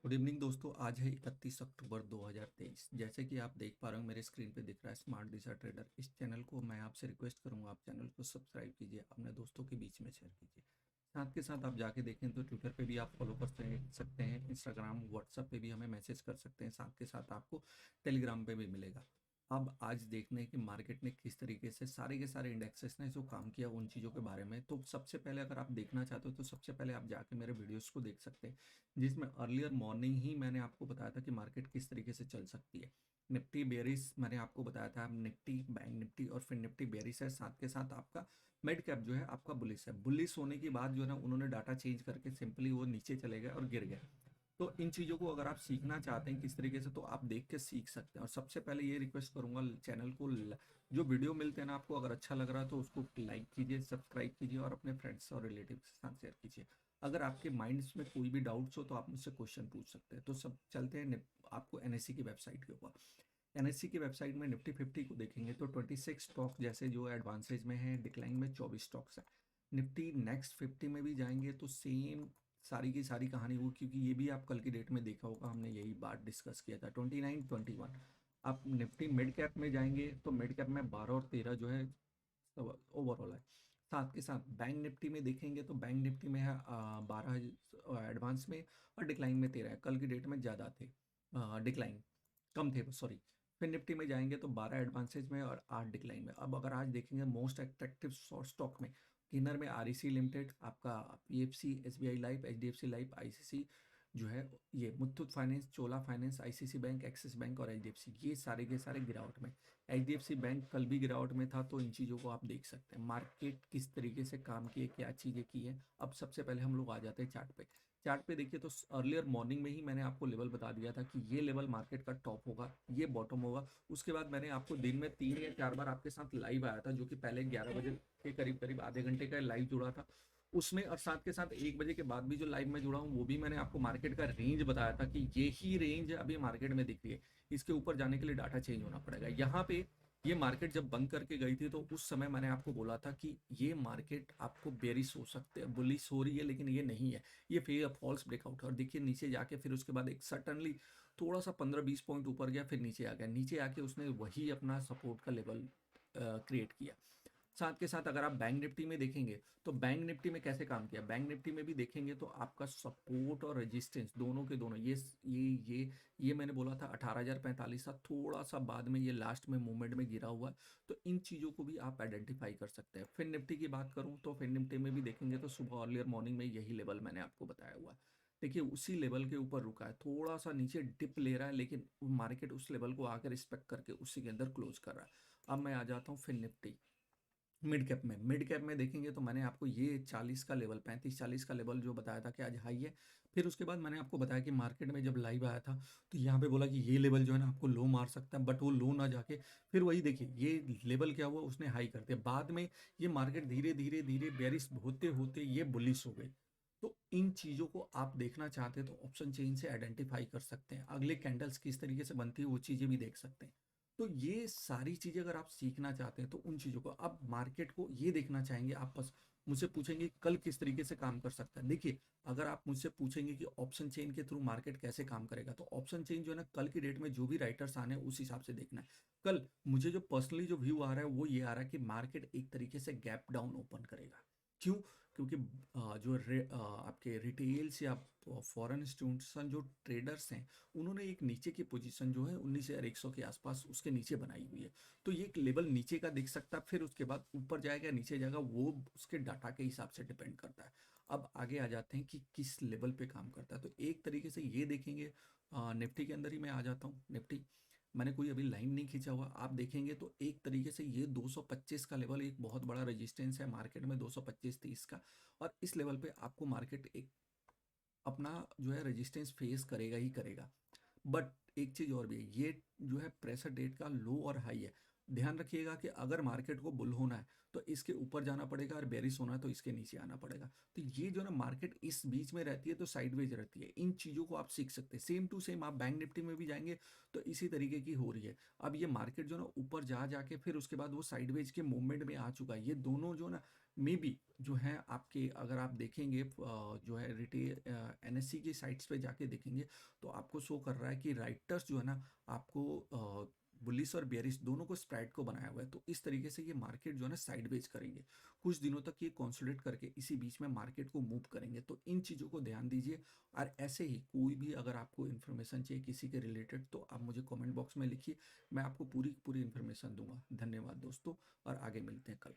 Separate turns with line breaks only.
Good evening दोस्तों। आज है 31 अक्टूबर 2023। जैसे कि आप देख पा रहे हो मेरे स्क्रीन पे दिख रहा है स्मार्ट दिशा ट्रेडर। इस चैनल को मैं आपसे रिक्वेस्ट करूंगा, आप चैनल को सब्सक्राइब कीजिए, अपने दोस्तों के बीच में शेयर कीजिए। साथ के साथ आप जाके देखें तो ट्विटर पे भी आप फॉलो कर सकते हैं, इंस्टाग्राम व्हाट्सएप पे भी हमें मैसेज कर सकते हैं। साथ के साथ आपको टेलीग्राम पे भी मिलेगा। अब आज देखने कि मार्केट ने किस तरीके से सारे के सारे इंडेक्सेस ने जो काम किया उन चीज़ों के बारे में। तो सबसे पहले अगर आप देखना चाहते हो तो सबसे पहले आप जाके मेरे वीडियोस को देख सकते हैं, जिसमें अर्लियर मॉर्निंग ही मैंने आपको बताया था कि मार्केट किस तरीके से चल सकती है। निफ्टी बेरिस मैंने आपको बताया था, निफ्टी बैंक निफ्टी और फिर निफ्टी बेरिस है। साथ के साथ आपका मिड कैप जो है आपका बुलिस है। बुलिस होने के बाद जो है ना उन्होंने डाटा चेंज करके सिंपली वो नीचे चले गए और गिर गए। तो इन चीज़ों को अगर आप सीखना चाहते हैं किस तरीके से, तो आप देख के सीख सकते हैं। और सबसे पहले ये रिक्वेस्ट करूंगा, चैनल को जो वीडियो मिलते हैं ना आपको, अगर अच्छा लग रहा है तो उसको लाइक कीजिए, सब्सक्राइब कीजिए और अपने फ्रेंड्स और रिलेटिव के साथ शेयर कीजिए। अगर आपके माइंड्स में कोई भी डाउट्स हो तो आप मुझसे क्वेश्चन पूछ सकते हैं। तो सब चलते हैं आपको एनएससी की वेबसाइट के ऊपर। एनएससी की वेबसाइट में निफ्टी 50 को देखेंगे तो 26 स्टॉक जैसे जो एडवांसेज में है, डिक्लाइन में 24 स्टॉक्स है। निफ्टी नेक्स्ट 50 में भी जाएंगे तो सेम सारी की सारी कहानी वो, क्योंकि ये भी आप कल की डेट में देखा होगा, हमने यही बात डिस्कस किया था 29 21। आप निफ्टी मिड कैप में जाएंगे तो मिड कैप में 12 और 13 जो है ओवरऑल है। साथ के साथ बैंक निफ्टी में देखेंगे तो बैंक निफ्टी में है 12 एडवांस में और डिक्लाइन में 13 है। कल की डेट में ज़्यादा थे, डिक्लाइन कम थे, सॉरी। फिर निफ्टी में जाएंगे तो 12 एडवांसेज में और 8 डिक्लाइन में। अब अगर आज देखेंगे मोस्ट अट्रैक्टिव स्टॉक में, किनर में आरईसी लिमिटेड, आपका PFC, SBI life, HDFC life, ICC जो है, ये Muthoot finance, Chola finance, ICC bank, Axis bank और एचडीएफसी, ये सारे के सारे गिरावट में। एचडीएफसी बैंक कल भी गिरावट में था। तो इन चीज़ों को आप देख सकते हैं मार्केट किस तरीके से काम किए, क्या चीज़ें की हैं। अब सबसे पहले हम लोग आ जाते हैं चार्ट पे। चार्ट पे देखिए तो अर्लियर मॉर्निंग में ही मैंने आपको लेवल बता दिया था कि ये लेवल मार्केट का टॉप होगा, ये बॉटम होगा। उसके बाद मैंने आपको दिन में 3 या 4 बार आपके साथ लाइव आया था, जो कि पहले 11 बजे के करीब करीब आधे घंटे का लाइव जुड़ा था उसमें। और साथ के साथ 1 बजे के बाद भी जो लाइव में जुड़ा हूँ वो भी मैंने आपको मार्केट का रेंज बताया था कि ये ही रेंज अभी मार्केट में दिख रही है। इसके ऊपर जाने के लिए डाटा चेंज होना पड़ेगा। यहाँ पे ये मार्केट जब बंद करके गई थी तो उस समय मैंने आपको बोला था कि ये मार्केट आपको बेरिश हो सकते हैं, बुलिश हो रही है, लेकिन ये नहीं है, ये फेयर फॉल्स ब्रेकआउट है। और देखिए नीचे जाके फिर उसके बाद एक सडनली थोड़ा सा 15-20 पॉइंट ऊपर गया, फिर नीचे आ गया। नीचे आके उसने वही अपना सपोर्ट का लेवल क्रिएट किया। साथ के साथ अगर आप बैंक निफ्टी में देखेंगे तो बैंक निफ्टी में कैसे काम किया, बैंक निफ्टी में भी देखेंगे तो आपका सपोर्ट और रेजिस्टेंस दोनों के दोनों, ये मैंने बोला था 18,045 था, थोड़ा सा बाद में ये लास्ट में मूवमेंट में गिरा हुआ है। तो इन चीज़ों को भी आप आइडेंटिफाई कर सकते हैं। फिर निफ्टी की बात करूं तो फिर निफ्टी में भी देखेंगे तो सुबह अर्लियर मॉर्निंग में यही लेवल मैंने आपको बताया हुआ है। देखिए उसी लेवल के ऊपर रुका है, थोड़ा सा नीचे डिप ले रहा है, लेकिन मार्केट उस लेवल को आकर रिस्पेक्ट करके उसी के अंदर क्लोज कर रहा है। अब मैं आ जाता हूँ फिर निफ्टी मिड कैप में देखेंगे तो मैंने आपको ये 40 का लेवल, 35-40 का लेवल जो बताया था कि आज हाई है। फिर उसके बाद मैंने आपको बताया कि मार्केट में जब लाइव आया था तो यहाँ पे बोला कि ये लेवल जो है ना आपको लो मार सकता है, बट वो लो ना जाके फिर वही देखिए ये लेवल क्या हुआ, उसने हाई कर दिया। बाद में ये मार्केट धीरे धीरे धीरे बेरिश होते होते ये बुलिश हो गई। तो इन चीज़ों को आप देखना चाहते हैं तो ऑप्शन चेन से आइडेंटिफाई कर सकते हैं, अगले कैंडल्स किस तरीके से बनती है वो चीज़ें भी देख सकते हैं। तो ये सारी चीजें अगर आप सीखना चाहते हैं तो उन चीजों को अब मार्केट को ये देखना चाहेंगे आप, बस मुझसे पूछेंगे कल किस तरीके से काम कर सकता है। देखिए अगर आप मुझसे पूछेंगे कि ऑप्शन चेन के थ्रू मार्केट कैसे काम करेगा, तो ऑप्शन चेन जो है ना कल की डेट में जो भी राइटर्स आने हैं उस हिसाब से देखना है। कल मुझे जो पर्सनली जो व्यू आ रहा है वो ये आ रहा है कि मार्केट एक तरीके से गैप डाउन ओपन करेगा। क्यों? क्योंकि आपके रिटेल्स या फॉरेन इंस्टीट्यूशन जो ट्रेडर्स हैं उन्होंने एक नीचे की पोजीशन जो है 19,100 के आसपास उसके नीचे बनाई हुई है। तो ये एक लेवल नीचे का दिख सकता है, फिर उसके बाद ऊपर जाएगा नीचे जाएगा, वो उसके डाटा के हिसाब से डिपेंड करता है। अब आगे आ जाते हैं कि किस लेवल पे काम करता है। तो एक तरीके से ये देखेंगे, निफ्टी के अंदर ही मैं आ जाता हूँ। निफ्टी मैंने कोई अभी लाइन नहीं खींचा हुआ, आप देखेंगे तो एक तरीके से ये 225 का लेवल एक बहुत बड़ा रेजिस्टेंस है मार्केट में, 225-30 का। और इस लेवल पे आपको मार्केट एक अपना जो है रेजिस्टेंस फेस करेगा ही करेगा। बट एक चीज और भी है, ये जो है प्रेशर डेट का लो और हाई है। ध्यान रखिएगा कि अगर मार्केट को बुल होना है तो इसके ऊपर जाना पड़ेगा, और बेरिश होना है तो इसके नीचे आना पड़ेगा। तो ये जो ना मार्केट इस बीच में रहती है तो साइडवेज रहती है। इन चीजों को आप सीख सकते हैं। सेम टू सेम आप बैंक निफ्टी में भी जाएंगे तो इसी तरीके की हो रही है। अब ये मार्केट जो ना ऊपर जा जाके फिर उसके बाद वो साइडवेज के मूवमेंट में आ चुका है। ये दोनों जो ना मे बी जो है आपके, अगर आप देखेंगे जो है रिटेल एनएससी की साइट्स पे जाके देखेंगे तो आपको शो कर रहा है कि राइटर्स जो है ना आपको बुलिश और बेयरिश दोनों को स्प्रेड को बनाया हुआ है। तो इस तरीके से ये मार्केट जो है ना साइडवेज करेंगे कुछ दिनों तक, ये कंसोलिडेट करके इसी बीच में मार्केट को मूव करेंगे। तो इन चीज़ों को ध्यान दीजिए। और ऐसे ही कोई भी अगर आपको इन्फॉर्मेशन चाहिए किसी के रिलेटेड तो आप मुझे कमेंट बॉक्स में लिखिए, मैं आपको पूरी पूरी इन्फॉर्मेशन दूंगा। धन्यवाद दोस्तों, और आगे मिलते हैं कल।